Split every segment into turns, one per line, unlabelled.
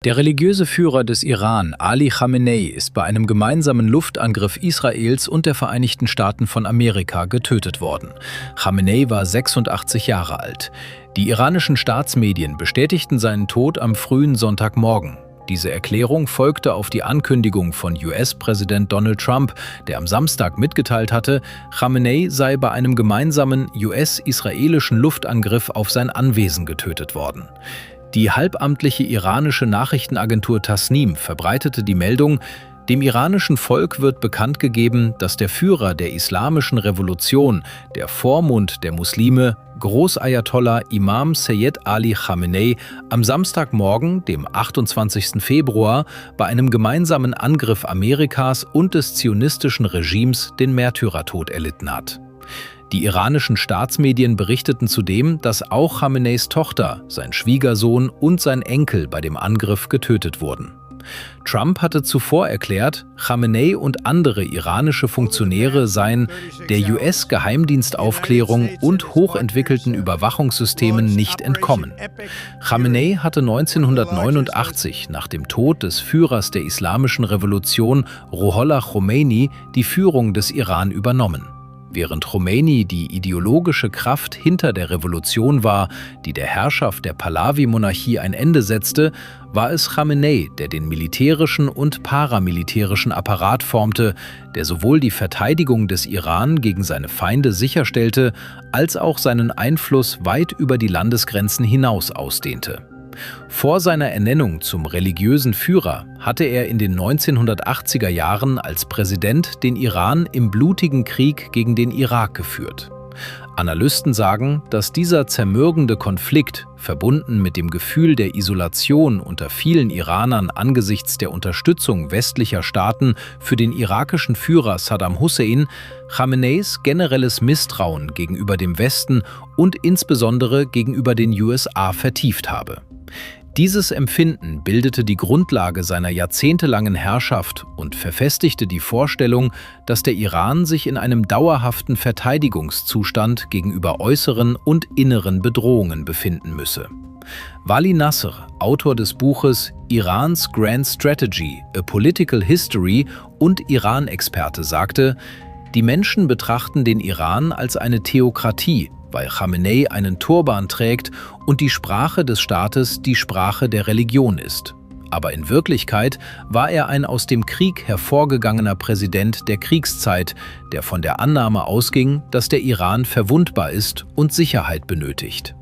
Der religiöse Führer des Iran, Ali Khamenei, ist bei einem gemeinsamen Luftangriff Israels und der Vereinigten Staaten von Amerika getötet worden. Khamenei war 86 Jahre alt. Die iranischen Staatsmedien bestätigten seinen Tod am frühen Sonntagmorgen. Diese Erklärung folgte auf die Ankündigung von US-Präsident Donald Trump, der am Samstag mitgeteilt hatte, Khamenei sei bei einem gemeinsamen US-israelischen Luftangriff auf sein Anwesen getötet worden. Die halbamtliche iranische Nachrichtenagentur Tasnim verbreitete die Meldung, dem iranischen Volk wird bekannt gegeben, dass der Führer der Islamischen Revolution, der Vormund der Muslime, Großayatollah Imam Seyyed Ali Khamenei, am Samstagmorgen, dem 28. Februar, bei einem gemeinsamen Angriff Amerikas und des zionistischen Regimes den Märtyrertod erlitten hat. Die iranischen Staatsmedien berichteten zudem, dass auch Khameneis Tochter, sein Schwiegersohn und sein Enkel bei dem Angriff getötet wurden. Trump hatte zuvor erklärt, Khamenei und andere iranische Funktionäre seien der US-Geheimdienstaufklärung und hochentwickelten Überwachungssystemen nicht entkommen. Khamenei hatte 1989 nach dem Tod des Führers der Islamischen Revolution, Ruhollah Khomeini, die Führung des Iran übernommen. Während Khomeini die ideologische Kraft hinter der Revolution war, die der Herrschaft der Pahlavi-Monarchie ein Ende setzte, war es Khamenei, der den militärischen und paramilitärischen Apparat formte, der sowohl die Verteidigung des Iran gegen seine Feinde sicherstellte, als auch seinen Einfluss weit über die Landesgrenzen hinaus ausdehnte. Vor seiner Ernennung zum religiösen Führer hatte er in den 1980er Jahren als Präsident den Iran im blutigen Krieg gegen den Irak geführt. Analysten sagen, dass dieser zermürbende Konflikt, verbunden mit dem Gefühl der Isolation unter vielen Iranern angesichts der Unterstützung westlicher Staaten für den irakischen Führer Saddam Hussein, Khameneis generelles Misstrauen gegenüber dem Westen und insbesondere gegenüber den USA vertieft habe. Dieses Empfinden bildete die Grundlage seiner jahrzehntelangen Herrschaft und verfestigte die Vorstellung, dass der Iran sich in einem dauerhaften Verteidigungszustand gegenüber äußeren und inneren Bedrohungen befinden müsse. Wali Nasr, Autor des Buches Iran's Grand Strategy, A Political History und Iran-Experte, sagte, die Menschen betrachten den Iran als eine Theokratie, weil Khamenei einen Turban trägt und die Sprache des Staates die Sprache der Religion ist. Aber in Wirklichkeit war er ein aus dem Krieg hervorgegangener Präsident der Kriegszeit, der von der Annahme ausging, dass der Iran verwundbar ist und Sicherheit benötigt.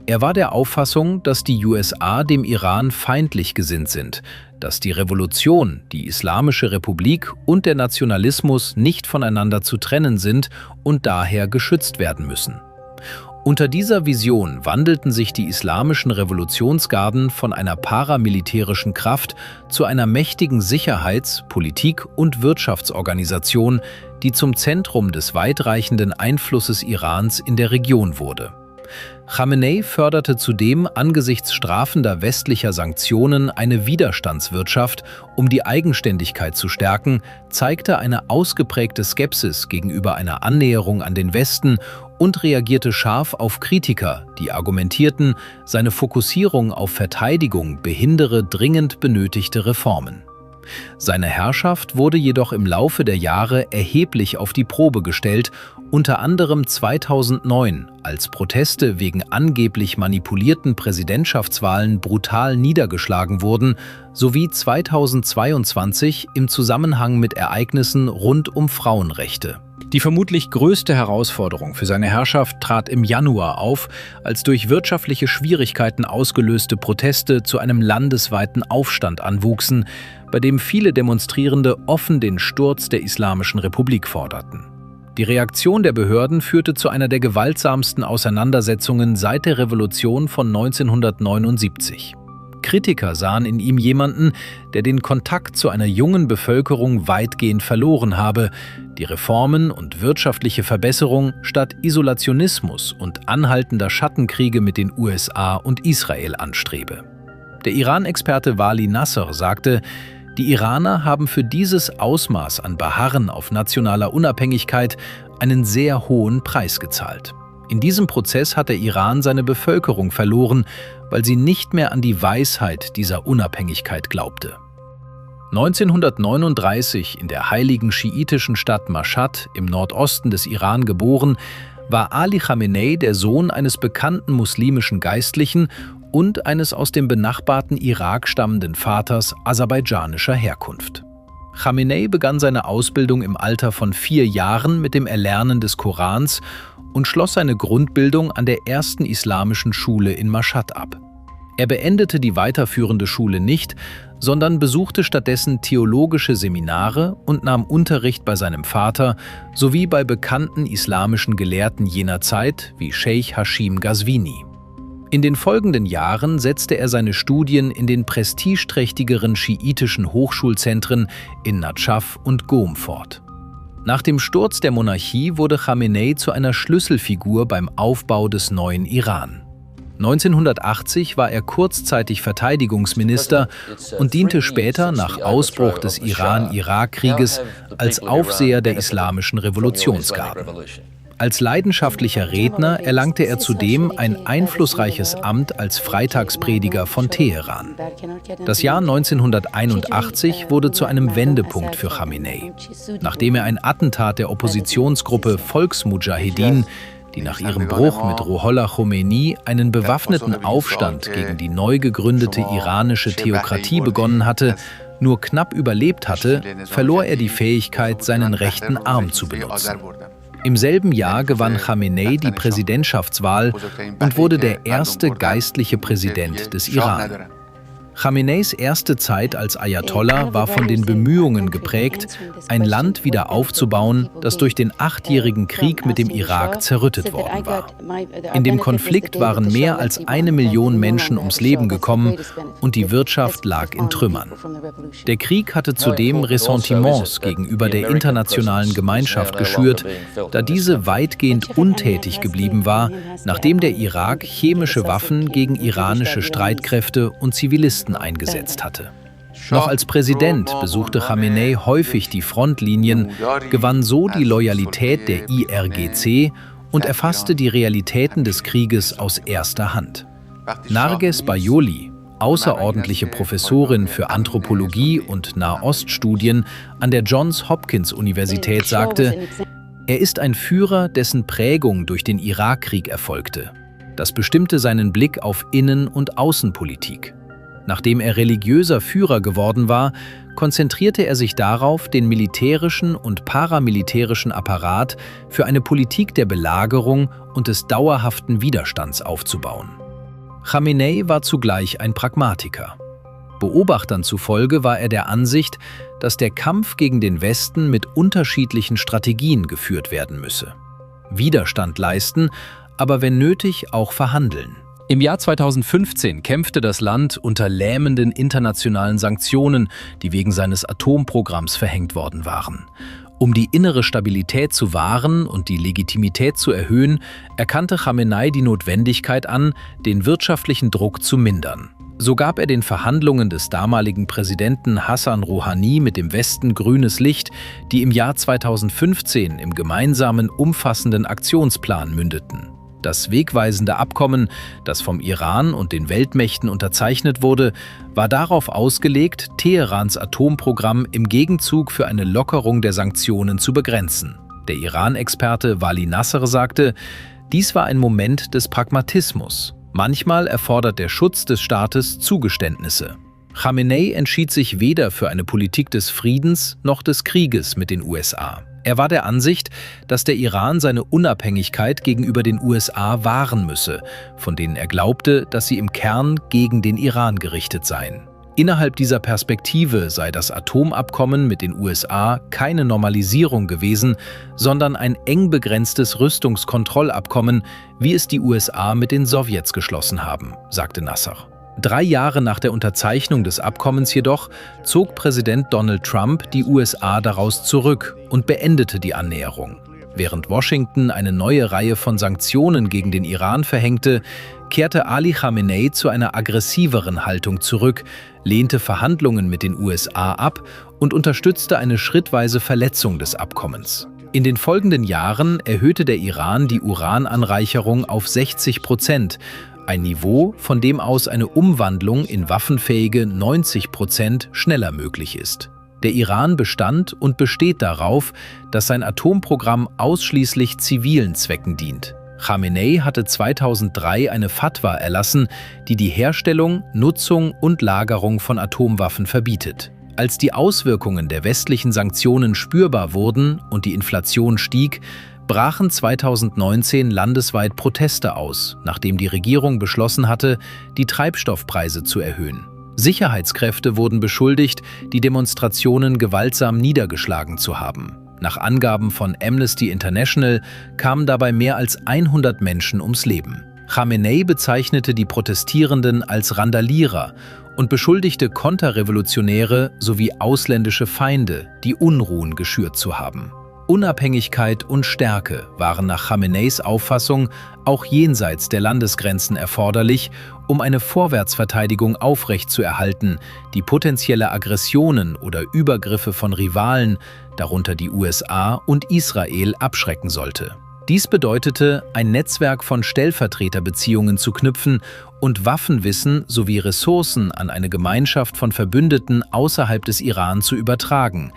Er war der Auffassung, dass die USA dem Iran feindlich gesinnt sind, dass die Revolution, die Islamische Republik und der Nationalismus nicht voneinander zu trennen sind und daher geschützt werden müssen. Unter dieser Vision wandelten sich die islamischen Revolutionsgarden von einer paramilitärischen Kraft zu einer mächtigen Sicherheits-, Politik- und Wirtschaftsorganisation, die zum Zentrum des weitreichenden Einflusses Irans in der Region wurde. Khamenei förderte zudem angesichts strafender westlicher Sanktionen eine Widerstandswirtschaft, um die Eigenständigkeit zu stärken, zeigte eine ausgeprägte Skepsis gegenüber einer Annäherung an den Westen und reagierte scharf auf Kritiker, die argumentierten, seine Fokussierung auf Verteidigung behindere dringend benötigte Reformen. Seine Herrschaft wurde jedoch im Laufe der Jahre erheblich auf die Probe gestellt, unter anderem 2009, als Proteste wegen angeblich manipulierten Präsidentschaftswahlen brutal niedergeschlagen wurden, sowie 2022 im Zusammenhang mit Ereignissen rund um Frauenrechte. Die vermutlich größte Herausforderung für seine Herrschaft trat im Januar auf, als durch wirtschaftliche Schwierigkeiten ausgelöste Proteste zu einem landesweiten Aufstand anwuchsen, bei dem viele Demonstrierende offen den Sturz der Islamischen Republik forderten. Die Reaktion der Behörden führte zu einer der gewaltsamsten Auseinandersetzungen seit der Revolution von 1979. Kritiker sahen in ihm jemanden, der den Kontakt zu einer jungen Bevölkerung weitgehend verloren habe, die Reformen und wirtschaftliche Verbesserung statt Isolationismus und anhaltender Schattenkriege mit den USA und Israel anstrebe. Der Iran-Experte Wali Nasr sagte, die Iraner haben für dieses Ausmaß an Beharren auf nationaler Unabhängigkeit einen sehr hohen Preis gezahlt. In diesem Prozess hat der Iran seine Bevölkerung verloren, weil sie nicht mehr an die Weisheit dieser Unabhängigkeit glaubte. 1939 in der heiligen schiitischen Stadt Maschhad im Nordosten des Iran geboren, war Ali Khamenei der Sohn eines bekannten muslimischen Geistlichen und eines aus dem benachbarten Irak stammenden Vaters aserbaidschanischer Herkunft. Khamenei begann seine Ausbildung im Alter von 4 Jahren mit dem Erlernen des Korans und schloss seine Grundbildung an der ersten islamischen Schule in Maschhad ab. Er beendete die weiterführende Schule nicht, sondern besuchte stattdessen theologische Seminare und nahm Unterricht bei seinem Vater sowie bei bekannten islamischen Gelehrten jener Zeit wie Scheich Hashim Ghazvini. In den folgenden Jahren setzte er seine Studien in den prestigeträchtigeren schiitischen Hochschulzentren in Nadschaf und Qom fort. Nach dem Sturz der Monarchie wurde Khamenei zu einer Schlüsselfigur beim Aufbau des neuen Iran. 1980 war er kurzzeitig Verteidigungsminister und diente später nach Ausbruch des Iran-Irak-Krieges als Aufseher der islamischen Revolutionsgarden. Als leidenschaftlicher Redner erlangte er zudem ein einflussreiches Amt als Freitagsprediger von Teheran. Das Jahr 1981 wurde zu einem Wendepunkt für Khamenei. Nachdem er ein Attentat der Oppositionsgruppe Volksmudschahedin, die nach ihrem Bruch mit Ruhollah Khomeini einen bewaffneten Aufstand gegen die neu gegründete iranische Theokratie begonnen hatte, nur knapp überlebt hatte, verlor er die Fähigkeit, seinen rechten Arm zu benutzen. Im selben Jahr gewann Khamenei die Präsidentschaftswahl und wurde der erste geistliche Präsident des Iran. Khameneis erste Zeit als Ayatollah war von den Bemühungen geprägt, ein Land wieder aufzubauen, das durch den 8-jährigen Krieg mit dem Irak zerrüttet worden war. In dem Konflikt waren mehr als 1 Million Menschen ums Leben gekommen und die Wirtschaft lag in Trümmern. Der Krieg hatte zudem Ressentiments gegenüber der internationalen Gemeinschaft geschürt, da diese weitgehend untätig geblieben war, nachdem der Irak chemische Waffen gegen iranische Streitkräfte und Zivilisten eingesetzt hatte. Noch als Präsident besuchte Khamenei häufig die Frontlinien, gewann so die Loyalität der IRGC und erfasste die Realitäten des Krieges aus erster Hand. Narges Bayoli, außerordentliche Professorin für Anthropologie und Nahoststudien an der Johns Hopkins Universität, sagte, er ist ein Führer, dessen Prägung durch den Irakkrieg erfolgte. Das bestimmte seinen Blick auf Innen- und Außenpolitik. Nachdem er religiöser Führer geworden war, konzentrierte er sich darauf, den militärischen und paramilitärischen Apparat für eine Politik der Belagerung und des dauerhaften Widerstands aufzubauen. Khamenei war zugleich ein Pragmatiker. Beobachtern zufolge war er der Ansicht, dass der Kampf gegen den Westen mit unterschiedlichen Strategien geführt werden müsse. Widerstand leisten, aber wenn nötig auch verhandeln. Im Jahr 2015 kämpfte das Land unter lähmenden internationalen Sanktionen, die wegen seines Atomprogramms verhängt worden waren. Um die innere Stabilität zu wahren und die Legitimität zu erhöhen, erkannte Khamenei die Notwendigkeit an, den wirtschaftlichen Druck zu mindern. So gab er den Verhandlungen des damaligen Präsidenten Hassan Rouhani mit dem Westen grünes Licht, die im Jahr 2015 im gemeinsamen umfassenden Aktionsplan mündeten. Das wegweisende Abkommen, das vom Iran und den Weltmächten unterzeichnet wurde, war darauf ausgelegt, Teherans Atomprogramm im Gegenzug für eine Lockerung der Sanktionen zu begrenzen. Der Iran-Experte Wali Nasser sagte, dies war ein Moment des Pragmatismus. Manchmal erfordert der Schutz des Staates Zugeständnisse. Khamenei entschied sich weder für eine Politik des Friedens noch des Krieges mit den USA. Er war der Ansicht, dass der Iran seine Unabhängigkeit gegenüber den USA wahren müsse, von denen er glaubte, dass sie im Kern gegen den Iran gerichtet seien. Innerhalb dieser Perspektive sei das Atomabkommen mit den USA keine Normalisierung gewesen, sondern ein eng begrenztes Rüstungskontrollabkommen, wie es die USA mit den Sowjets geschlossen haben, sagte Nasser. 3 Jahre nach der Unterzeichnung des Abkommens jedoch zog Präsident Donald Trump die USA daraus zurück und beendete die Annäherung. Während Washington eine neue Reihe von Sanktionen gegen den Iran verhängte, kehrte Ali Khamenei zu einer aggressiveren Haltung zurück, lehnte Verhandlungen mit den USA ab und unterstützte eine schrittweise Verletzung des Abkommens. In den folgenden Jahren erhöhte der Iran die Urananreicherung auf 60%, ein Niveau, von dem aus eine Umwandlung in waffenfähige 90% schneller möglich ist. Der Iran bestand und besteht darauf, dass sein Atomprogramm ausschließlich zivilen Zwecken dient. Khamenei hatte 2003 eine Fatwa erlassen, die die Herstellung, Nutzung und Lagerung von Atomwaffen verbietet. Als die Auswirkungen der westlichen Sanktionen spürbar wurden und die Inflation stieg, brachen 2019 landesweit Proteste aus, nachdem die Regierung beschlossen hatte, die Treibstoffpreise zu erhöhen. Sicherheitskräfte wurden beschuldigt, die Demonstrationen gewaltsam niedergeschlagen zu haben. Nach Angaben von Amnesty International kamen dabei mehr als 100 Menschen ums Leben. Khamenei bezeichnete die Protestierenden als Randalierer und beschuldigte Konterrevolutionäre sowie ausländische Feinde, die Unruhen geschürt zu haben. Unabhängigkeit und Stärke waren nach Khameneis Auffassung auch jenseits der Landesgrenzen erforderlich, um eine Vorwärtsverteidigung aufrechtzuerhalten, die potenzielle Aggressionen oder Übergriffe von Rivalen, darunter die USA und Israel, abschrecken sollte. Dies bedeutete, ein Netzwerk von Stellvertreterbeziehungen zu knüpfen und Waffenwissen sowie Ressourcen an eine Gemeinschaft von Verbündeten außerhalb des Iran zu übertragen.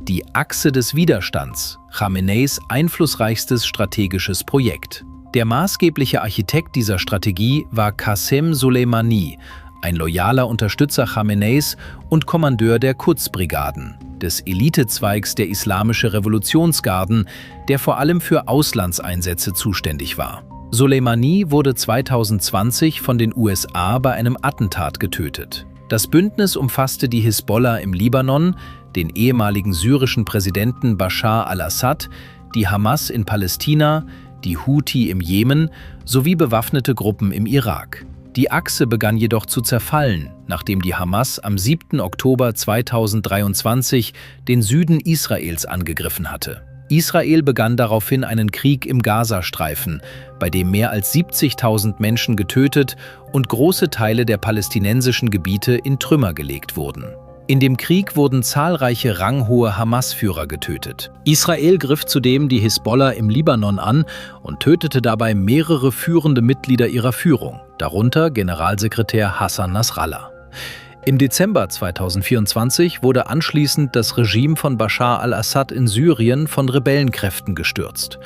Die Achse des Widerstands, Khameneis einflussreichstes strategisches Projekt. Der maßgebliche Architekt dieser Strategie war Qasem Soleimani, ein loyaler Unterstützer Khameneis und Kommandeur der Quds-Brigaden, des Elitezweigs der Islamische Revolutionsgarden, der vor allem für Auslandseinsätze zuständig war. Soleimani wurde 2020 von den USA bei einem Attentat getötet. Das Bündnis umfasste die Hisbollah im Libanon, den ehemaligen syrischen Präsidenten Bashar al-Assad, die Hamas in Palästina, die Houthi im Jemen sowie bewaffnete Gruppen im Irak. Die Achse begann jedoch zu zerfallen, nachdem die Hamas am 7. Oktober 2023 den Süden Israels angegriffen hatte. Israel begann daraufhin einen Krieg im Gazastreifen, bei dem mehr als 70.000 Menschen getötet und große Teile der palästinensischen Gebiete in Trümmer gelegt wurden. In dem Krieg wurden zahlreiche ranghohe Hamas-Führer getötet. Israel griff zudem die Hisbollah im Libanon an und tötete dabei mehrere führende Mitglieder ihrer Führung, darunter Generalsekretär Hassan Nasrallah. Im Dezember 2024 wurde anschließend das Regime von Bashar al-Assad in Syrien von Rebellenkräften gestürzt.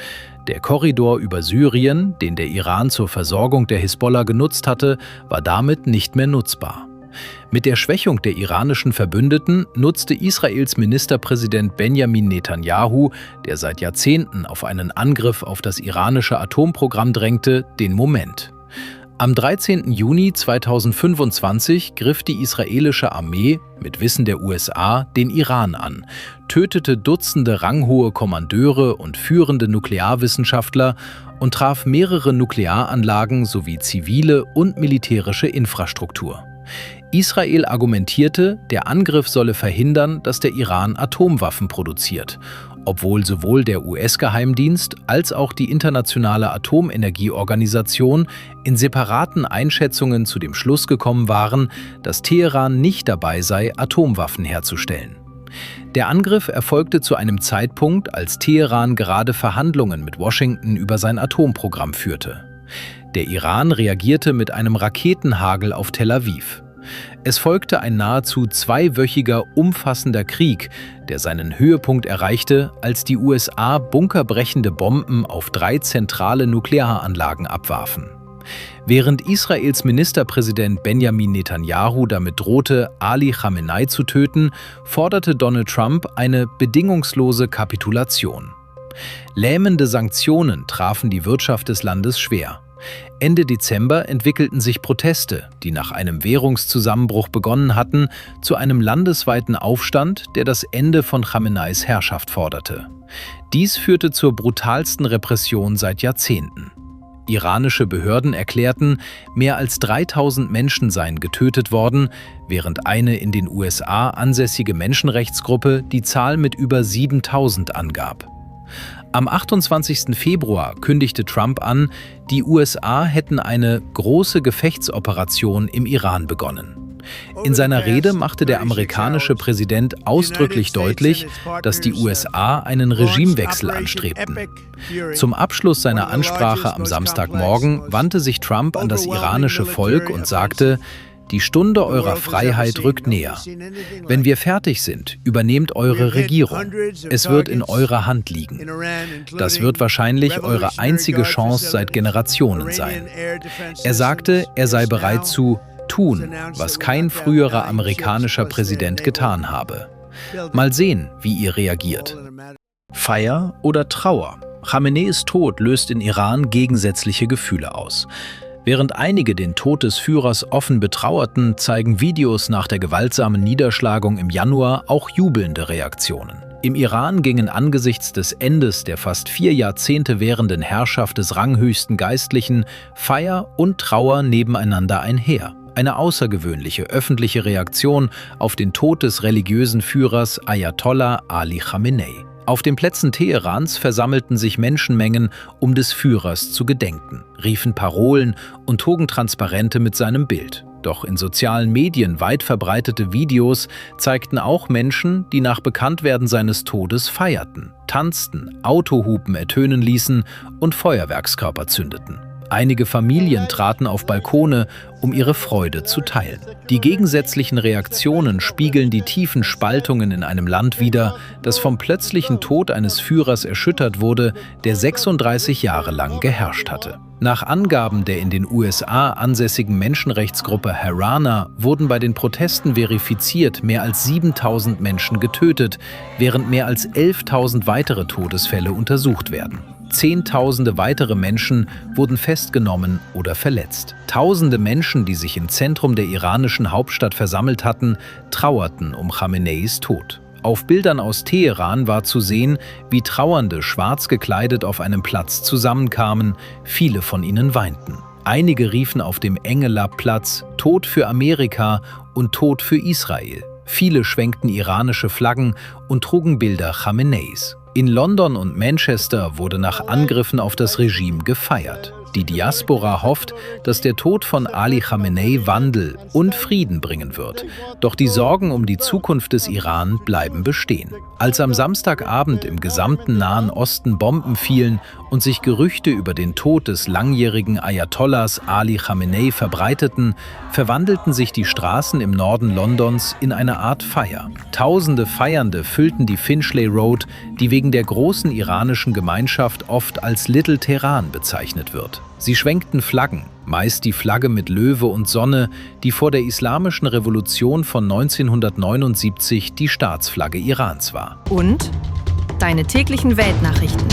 Der Korridor über Syrien, den der Iran zur Versorgung der Hisbollah genutzt hatte, war damit nicht mehr nutzbar. Mit der Schwächung der iranischen Verbündeten nutzte Israels Ministerpräsident Benjamin Netanyahu, der seit Jahrzehnten auf einen Angriff auf das iranische Atomprogramm drängte, den Moment. Am 13. Juni 2025 griff die israelische Armee mit Wissen der USA den Iran an, tötete Dutzende ranghohe Kommandeure und führende Nuklearwissenschaftler und traf mehrere Nuklearanlagen sowie zivile und militärische Infrastruktur. Israel argumentierte, der Angriff solle verhindern, dass der Iran Atomwaffen produziert, obwohl sowohl der US-Geheimdienst als auch die Internationale Atomenergieorganisation in separaten Einschätzungen zu dem Schluss gekommen waren, dass Teheran nicht dabei sei, Atomwaffen herzustellen. Der Angriff erfolgte zu einem Zeitpunkt, als Teheran gerade Verhandlungen mit Washington über sein Atomprogramm führte. Der Iran reagierte mit einem Raketenhagel auf Tel Aviv. Es folgte ein nahezu zweiwöchiger umfassender Krieg, der seinen Höhepunkt erreichte, als die USA bunkerbrechende Bomben auf 3 zentrale Nuklearanlagen abwarfen. Während Israels Ministerpräsident Benjamin Netanyahu damit drohte, Ali Khamenei zu töten, forderte Donald Trump eine bedingungslose Kapitulation. Lähmende Sanktionen trafen die Wirtschaft des Landes schwer. Ende Dezember entwickelten sich Proteste, die nach einem Währungszusammenbruch begonnen hatten, zu einem landesweiten Aufstand, der das Ende von Khameneis Herrschaft forderte. Dies führte zur brutalsten Repression seit Jahrzehnten. Iranische Behörden erklärten, mehr als 3000 Menschen seien getötet worden, während eine in den USA ansässige Menschenrechtsgruppe die Zahl mit über 7000 angab. Am 28. Februar kündigte Trump an, die USA hätten eine große Gefechtsoperation im Iran begonnen. In seiner Rede machte der amerikanische Präsident ausdrücklich deutlich, dass die USA einen Regimewechsel anstrebten. Zum Abschluss seiner Ansprache am Samstagmorgen wandte sich Trump an das iranische Volk und sagte: Die Stunde eurer Freiheit rückt näher. Wenn wir fertig sind, übernehmt eure Regierung. Es wird in eurer Hand liegen. Das wird wahrscheinlich eure einzige Chance seit Generationen sein. Er sagte, er sei bereit zu tun, was kein früherer amerikanischer Präsident getan habe. Mal sehen, wie ihr reagiert. Feier oder Trauer? Khameneis Tod löst in Iran gegensätzliche Gefühle aus. Während einige den Tod des Führers offen betrauerten, zeigen Videos nach der gewaltsamen Niederschlagung im Januar auch jubelnde Reaktionen. Im Iran gingen angesichts des Endes der fast 4 Jahrzehnte währenden Herrschaft des ranghöchsten Geistlichen Feier und Trauer nebeneinander einher. Eine außergewöhnliche öffentliche Reaktion auf den Tod des religiösen Führers Ayatollah Ali Khamenei. Auf den Plätzen Teherans versammelten sich Menschenmengen, um des Führers zu gedenken, riefen Parolen und trugen Transparente mit seinem Bild. Doch in sozialen Medien weit verbreitete Videos zeigten auch Menschen, die nach Bekanntwerden seines Todes feierten, tanzten, Autohupen ertönen ließen und Feuerwerkskörper zündeten. Einige Familien traten auf Balkone, um ihre Freude zu teilen. Die gegensätzlichen Reaktionen spiegeln die tiefen Spaltungen in einem Land wider, das vom plötzlichen Tod eines Führers erschüttert wurde, der 36 Jahre lang geherrscht hatte. Nach Angaben der in den USA ansässigen Menschenrechtsgruppe Harana wurden bei den Protesten verifiziert mehr als 7.000 Menschen getötet, während mehr als 11.000 weitere Todesfälle untersucht werden. Zehntausende weitere Menschen wurden festgenommen oder verletzt. Tausende Menschen, die sich im Zentrum der iranischen Hauptstadt versammelt hatten, trauerten um Khameneis Tod. Auf Bildern aus Teheran war zu sehen, wie Trauernde schwarz gekleidet auf einem Platz zusammenkamen, viele von ihnen weinten. Einige riefen auf dem Engelab-Platz „Tod für Amerika" und „Tod für Israel". Viele schwenkten iranische Flaggen und trugen Bilder Khameneis. In London und Manchester wurde nach Angriffen auf das Regime gefeiert. Die Diaspora hofft, dass der Tod von Ali Khamenei Wandel und Frieden bringen wird. Doch die Sorgen um die Zukunft des Iran bleiben bestehen. Als am Samstagabend im gesamten Nahen Osten Bomben fielen und sich Gerüchte über den Tod des langjährigen Ayatollahs Ali Khamenei verbreiteten, verwandelten sich die Straßen im Norden Londons in eine Art Feier. Tausende Feiernde füllten die Finchley Road, die wegen der großen iranischen Gemeinschaft oft als Little Teheran bezeichnet wird. Sie schwenkten Flaggen, meist die Flagge mit Löwe und Sonne, die vor der Islamischen Revolution von 1979 die Staatsflagge Irans war.
Und deine täglichen Weltnachrichten.